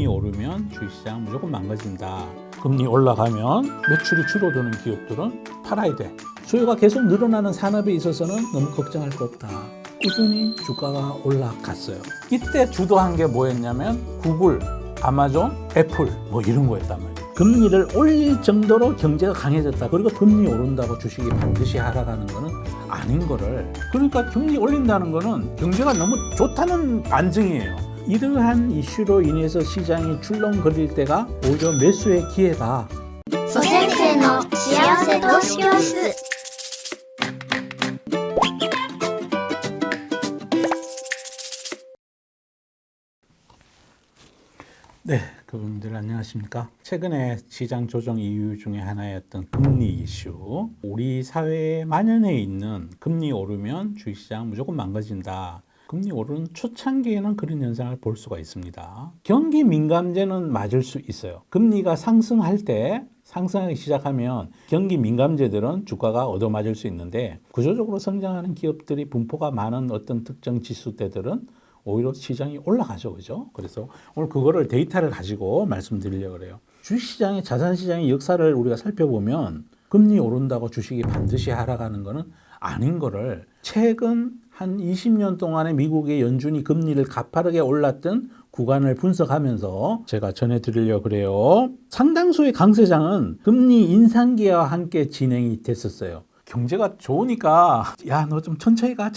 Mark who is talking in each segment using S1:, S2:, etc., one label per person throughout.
S1: 금리 오르면 주식시장 무조건 망가진다. 금리 올라가면 매출이 줄어드는 기업들은 팔아야 돼. 수요가 계속 늘어나는 산업에 있어서는 너무 걱정할 거 없다. 꾸준히 주가가 올라갔어요. 이때 주도한 게 뭐였냐면 구글, 아마존, 애플 뭐 이런 거였단 말이에요. 금리를 올릴 정도로 경제가 강해졌다. 그리고 금리 오른다고 주식이 반드시 하락하는 거는 아닌 거를. 그러니까 금리 올린다는 거는 경제가 너무 좋다는 반증이에요. 이러한 이슈로 인해서 시장이 출렁거릴 때가 오히려 매수의 기회다.
S2: 蘇先生の幸せ投資教室。
S1: 네, 그분들 안녕하십니까? 최근에 시장 조정 이유 중에 하나였던 금리 이슈. 우리 사회에 만연해 있는 금리 오르면 주식시장 무조건 망가진다. 금리 오르는 초창기에는 그런 현상을 볼 수가 있습니다. 경기 민감제는 맞을 수 있어요. 금리가 상승할 때 상승하기 시작하면 경기 민감제들은 주가가 얻어맞을 수 있는데 구조적으로 성장하는 기업들이 분포가 많은 어떤 특정 지수대들은 오히려 시장이 올라가죠. 그죠? 그래서 오늘 그거를 데이터를 가지고 말씀드리려고 그래요. 주식시장의 자산시장의 역사를 우리가 살펴보면 금리 오른다고 주식이 반드시 하락하는 거는 아닌 거를 최근 한 20년 동안에 미국의 연준이 금리를 가파르게 올랐던 구간을 분석하면서 제가 전해드리려고 그래요. 상당수의 강세장은 금리 인상기와 함께 진행이 됐었어요. 경제가 좋으니까 야 너 좀 천천히 가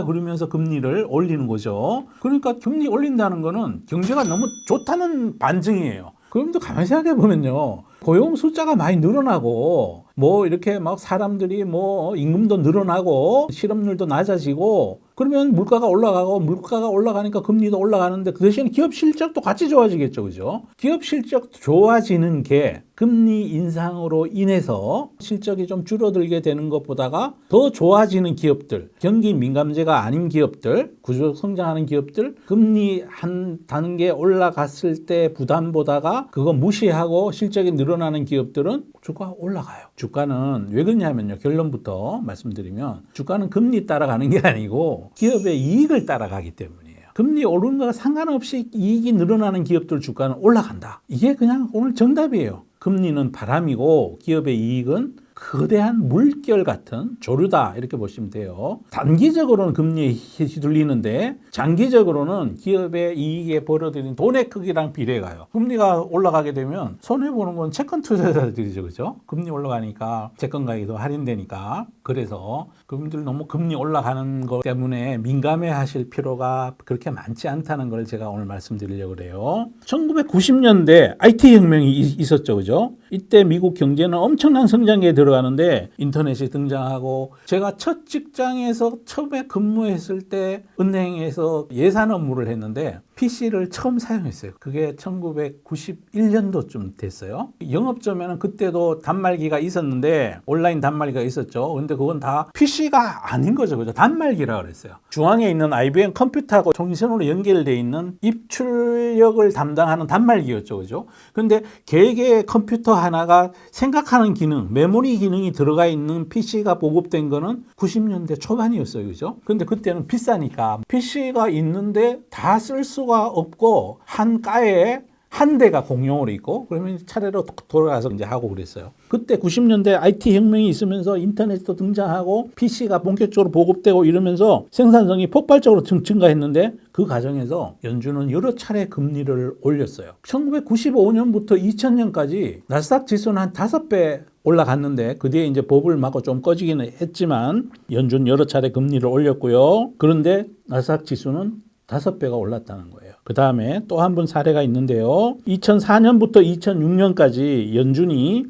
S1: 그러면서 금리를 올리는 거죠. 그러니까 금리 올린다는 거는 경제가 너무 좋다는 반증이에요. 그럼 또 가만히 생각해 보면요, 고용 숫자가 많이 늘어나고 뭐 이렇게 막 사람들이 뭐 임금도 늘어나고 실업률도 낮아지고 그러면 물가가 올라가니까 금리도 올라가는데 그 대신에 기업 실적도 같이 좋아지겠죠. 그죠? 기업 실적 좋아지는 게 금리 인상으로 인해서 실적이 좀 줄어들게 되는 것보다가 더 좋아지는 기업들, 경기 민감제가 아닌 기업들, 구조적 성장하는 기업들, 금리 한 단계 올라갔을 때 부담보다가 그거 무시하고 실적이 늘어나는 기업들은 주가가 올라가요. 주가는 왜 그러냐면요, 결론부터 말씀드리면 주가는 금리 따라가는 게 아니고 기업의 이익을 따라가기 때문이에요. 금리 오르는 거와 상관없이 이익이 늘어나는 기업들 주가는 올라간다. 이게 그냥 오늘 정답이에요. 금리는 바람이고 기업의 이익은 거대한 물결 같은 조류다, 이렇게 보시면 돼요. 단기적으로는 금리에 휘둘리는데 장기적으로는 기업의 이익에 벌어들인 돈의 크기랑 비례가요. 금리가 올라가게 되면 손해보는 건 채권 투자자들이죠. 그죠? 금리 올라가니까 채권 가격이 더 할인되니까. 그래서 그분들 너무 금리 올라가는 것 때문에 민감해 하실 필요가 그렇게 많지 않다는 걸 제가 오늘 말씀드리려고 그래요. 1990년대 IT 혁명이 있었죠. 그죠? 이때 미국 경제는 엄청난 성장기에 들어가는데 인터넷이 등장하고, 제가 첫 직장에서 처음에 근무했을 때 은행에서 예산 업무를 했는데 PC를 처음 사용했어요. 그게 1991년도쯤 됐어요. 영업점에는 그때도 단말기가 있었는데 온라인 단말기가 있었죠. 근데 그건 다 PC가 아닌 거죠. 그죠? 단말기라 그랬어요. 중앙에 있는 IBM 컴퓨터하고 통신선으로 연결되어 있는 입출력을 담당하는 단말기였죠. 그죠? 근데 개개의 컴퓨터 하나가 생각하는 기능, 메모리 기능이 들어가 있는 PC가 보급된 거는 90년대 초반이었어요. 그죠? 근데 그때는 비싸니까 PC가 있는데 다 쓸 수가 없고 한 가에 한 대가 공용으로 있고, 그러면 차례로 돌아가서 이제 하고 그랬어요. 그때 90년대 IT 혁명이 있으면서 인터넷도 등장하고 PC가 본격적으로 보급되고 이러면서 생산성이 폭발적으로 증가했는데 그 과정에서 연준은 여러 차례 금리를 올렸어요. 1995년부터 2000년까지 나스닥 지수는 한 5배 올라갔는데 그 뒤에 이제 버블 맞고 좀 꺼지기는 했지만 연준 여러 차례 금리를 올렸고요. 그런데 나스닥 지수는 5배가 올랐다는 거예요. 그 다음에 또 한 번 사례가 있는데요. 2004년부터 2006년까지 연준이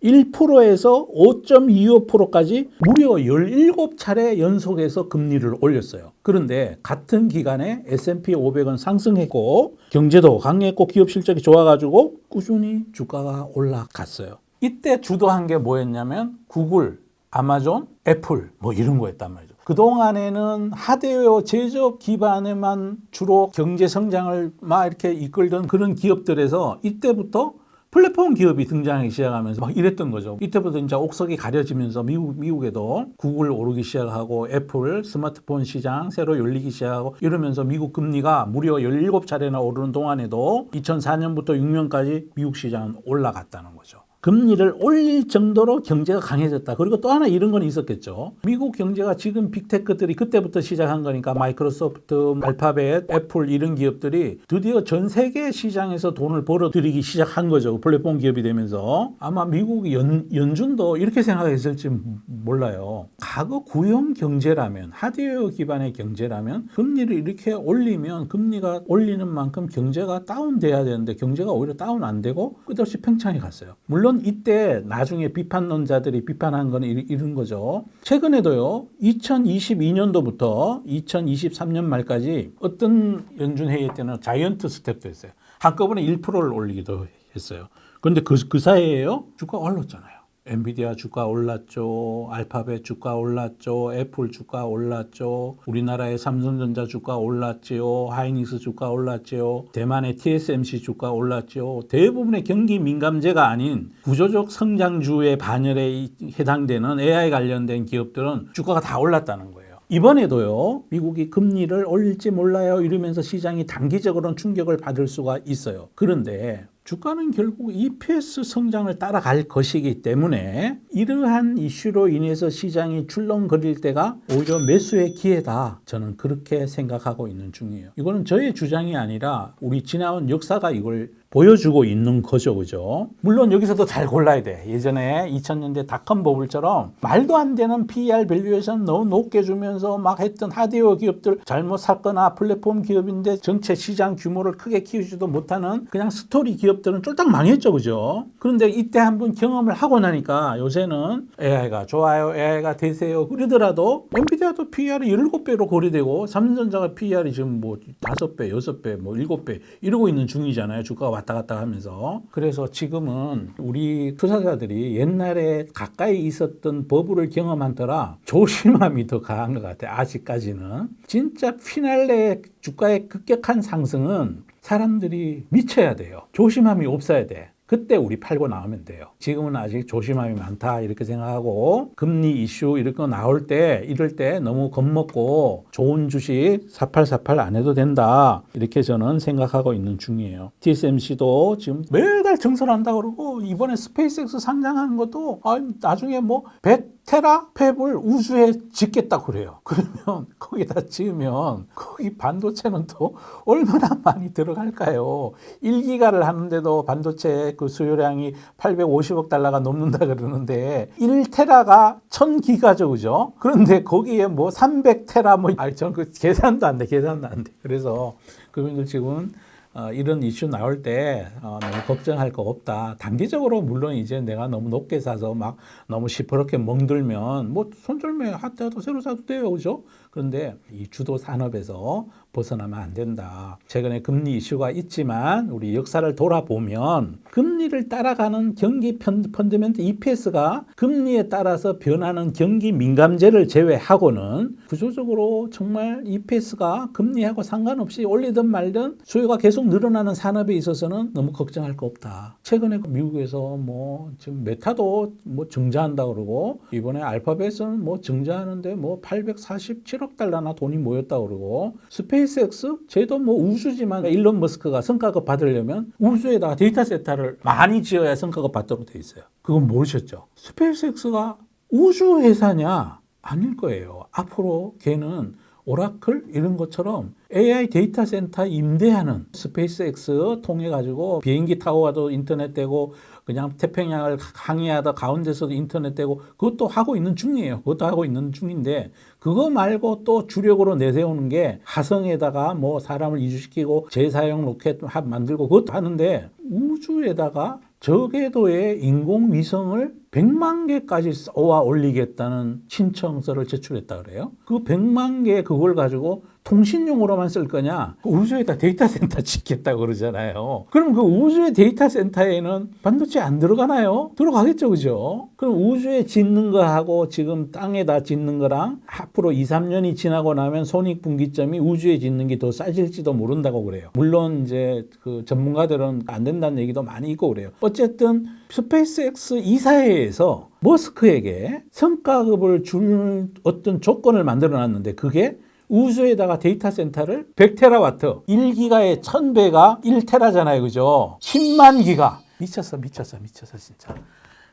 S1: 1%에서 5.25%까지 무려 17차례 연속해서 금리를 올렸어요. 그런데 같은 기간에 S&P 500은 상승했고 경제도 강했고 기업 실적이 좋아가지고 꾸준히 주가가 올라갔어요. 이때 주도한 게 뭐였냐면 구글, 아마존, 애플 뭐 이런 거였단 말이죠. 그동안에는 하드웨어 제조업 기반에만 주로 경제 성장을 막 이렇게 이끌던 그런 기업들에서 이때부터 플랫폼 기업이 등장하기 시작하면서 막 이랬던 거죠. 이때부터 이제 옥석이 가려지면서 미국에도 구글 오르기 시작하고 애플 스마트폰 시장 새로 열리기 시작하고 이러면서 미국 금리가 무려 17차례나 오르는 동안에도 2004년부터 6년까지 미국 시장은 올라갔다는 거죠. 금리를 올릴 정도로 경제가 강해졌다. 그리고 또 하나 이런 건 있었겠죠. 미국 경제가 지금 빅테크들이 그때부터 시작한 거니까 마이크로소프트, 알파벳, 애플 이런 기업들이 드디어 전 세계 시장에서 돈을 벌어들이기 시작한 거죠. 플랫폼 기업이 되면서. 아마 미국 연준도 이렇게 생각했을지 몰라요. 과거 구형 경제라면, 하드웨어 기반의 경제라면 금리를 이렇게 올리면 금리가 올리는 만큼 경제가 다운돼야 되는데 경제가 오히려 다운 안 되고 끝없이 팽창해 갔어요. 물론 이때 나중에 비판론자들이 비판한 건 이런 거죠. 최근에도요. 2022년도부터 2023년 말까지 어떤 연준 회의 때는 자이언트 스텝도 했어요. 한꺼번에 1%를 올리기도 했어요. 그런데 그 사이에요. 주가가 올랐잖아요. 엔비디아 주가 올랐죠. 알파벳 주가 올랐죠. 애플 주가 올랐죠. 우리나라의 삼성전자 주가 올랐죠. 하이닉스 주가 올랐죠. 대만의 TSMC 주가 올랐죠. 대부분의 경기 민감재가 아닌 구조적 성장주의 반열에 해당되는 AI 관련된 기업들은 주가가 다 올랐다는 거예요. 이번에도요, 미국이 금리를 올릴지 몰라요 이러면서 시장이 단기적으로는 충격을 받을 수가 있어요. 그런데 주가는 결국 EPS 성장을 따라갈 것이기 때문에 이러한 이슈로 인해서 시장이 출렁거릴 때가 오히려 매수의 기회다. 저는 그렇게 생각하고 있는 중이에요. 이거는 저의 주장이 아니라 우리 지나온 역사가 이걸 보여주고 있는 거죠. 그죠? 물론 여기서도 잘 골라야 돼. 예전에 2000년대 닷컴 버블처럼 말도 안 되는 PER 밸류에이션 너무 높게 주면서 막 했던 하드웨어 기업들 잘못 샀거나 플랫폼 기업인데 전체 시장 규모를 크게 키우지도 못하는 그냥 스토리 기업들은 쫄딱 망했죠. 그죠? 그런데 이때 한번 경험을 하고 나니까 요새는 AI가 좋아요. AI가 되세요. 그러더라도 엔비디아도 PER이 17배로 거래되고 삼성전자가 PER이 지금 뭐 5배, 6배, 뭐 7배 이러고 있는 중이잖아요. 주가가 왔다 갔다 하면서. 그래서 지금은 우리 투자자들이 옛날에 가까이 있었던 버블을 경험한 터라 조심함이 더 강한 것 같아요. 아직까지는. 진짜 피날레 주가의 급격한 상승은 사람들이 미쳐야 돼요. 조심함이 없어야 돼. 그때 우리 팔고 나오면 돼요. 지금은 아직 조심함이 많다 이렇게 생각하고 금리 이슈 이런 거 나올 때 이럴 때 너무 겁먹고 좋은 주식 사팔사팔 안 해도 된다 이렇게 저는 생각하고 있는 중이에요. TSMC도 지금 매달 증설한다고 그러고 이번에 스페이스X 상장하는 것도 나중에 뭐 100테라 팹을 우주에 짓겠다고 그래요. 그러면 거기다 지으면 거기 반도체는 또 얼마나 많이 들어갈까요? 1기가를 하는데도 반도체 그 수요량이 850억 달러가 넘는다 그러는데 1테라가 1000기가죠. 그죠? 그런데 거기에 뭐 300테라 저는 그 계산도 안 돼. 그래서 그분들 지금 이런 이슈 나올 때 너무 걱정할 거 없다. 단기적으로 물론 이제 내가 너무 높게 사서 막 너무 시퍼렇게 멍들면 뭐 손절매 하더라도 새로 사도 돼요. 그죠? 그런데 이 주도 산업에서 벗어나면 안 된다. 최근에 금리 이슈가 있지만 우리 역사를 돌아보면 금리를 따라가는 경기 펀드멘트 EPS가 금리에 따라서 변하는 경기 민감재를 제외하고는 구조적으로 정말 EPS가 금리하고 상관없이 올리든 말든 수요가 계속 늘어나는 산업에 있어서는 너무 걱정할 거 없다. 최근에 미국에서 뭐 지금 메타도 뭐 증자한다 그러고 이번에 알파벳은 뭐 증자하는데 뭐 847억 달러나 돈이 모였다 그러고 스페이스X 쟤도 뭐 우주지만 일론 머스크가 성과급 받으려면 우주에다가 데이터 센터를 많이 지어야 성과급 받도록 돼 있어요. 그건 모르셨죠? 스페이스X가 우주 회사냐? 아닐 거예요. 앞으로 걔는 오라클 이런 것처럼 AI 데이터 센터 임대하는 스페이스X 통해 가지고 비행기 타고 가도 인터넷 되고 그냥 태평양을 항해하다 가운데서도 인터넷 되고 그것도 하고 있는 중이에요. 그것도 하고 있는 중인데 그거 말고 또 주력으로 내세우는 게 화성에다가 뭐 사람을 이주시키고 재사용 로켓 만들고 그것도 하는데 우주에다가 저궤도의 인공위성을 100만 개까지 쏘아 올리겠다는 신청서를 제출했다 그래요. 그 100만 개 그걸 가지고 통신용으로만 쓸 거냐? 우주에다 데이터 센터 짓겠다고 그러잖아요. 그럼 그 우주의 데이터 센터에는 반도체 안 들어가나요? 들어가겠죠, 그죠? 그럼 우주에 짓는 거하고 지금 땅에다 짓는 거랑 앞으로 2, 3년이 지나고 나면 손익분기점이 우주에 짓는 게 더 싸질지도 모른다고 그래요. 물론 이제 그 전문가들은 안 된다는 얘기도 많이 있고 그래요. 어쨌든 스페이스X 이사회에서 머스크에게 성과급을 줄 어떤 조건을 만들어 놨는데 그게 우주에다가 데이터 센터를 100테라와트, 1기가의 1000배가 1테라잖아요. 그죠? 10만 기가. 미쳤어 진짜.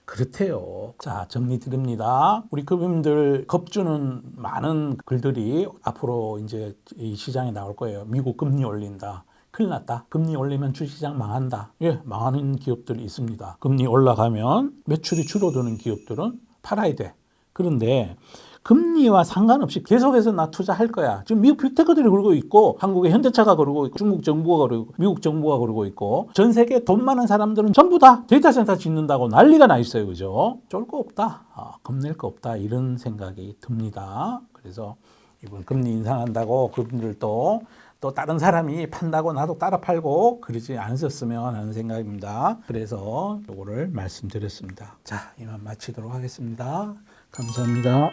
S1: 그렇대요. 자, 정리 드립니다. 우리 금융들 겁주는 많은 글들이 앞으로 이제 이 시장에 나올 거예요. 미국 금리 올린다. 큰일 났다. 금리 올리면 주식시장 망한다. 예, 망하는 기업들이 있습니다. 금리 올라가면 매출이 줄어드는 기업들은 팔아야 돼. 그런데 금리와 상관없이 계속해서 나 투자할 거야. 지금 미국 빅테크들이 그러고 있고 한국의 현대차가 그러고 있고 중국 정부가 그러고 미국 정부가 그러고 있고 전 세계 돈 많은 사람들은 전부 다 데이터 센터 짓는다고 난리가 나 있어요. 그죠? 쫄 거 없다. 겁낼 거 없다. 이런 생각이 듭니다. 그래서 이번 금리 인상한다고 그분들도 또 다른 사람이 판다고 나도 따라 팔고 그러지 않으셨으면 하는 생각입니다. 그래서 요거를 말씀드렸습니다. 자, 이만 마치도록 하겠습니다. 감사합니다.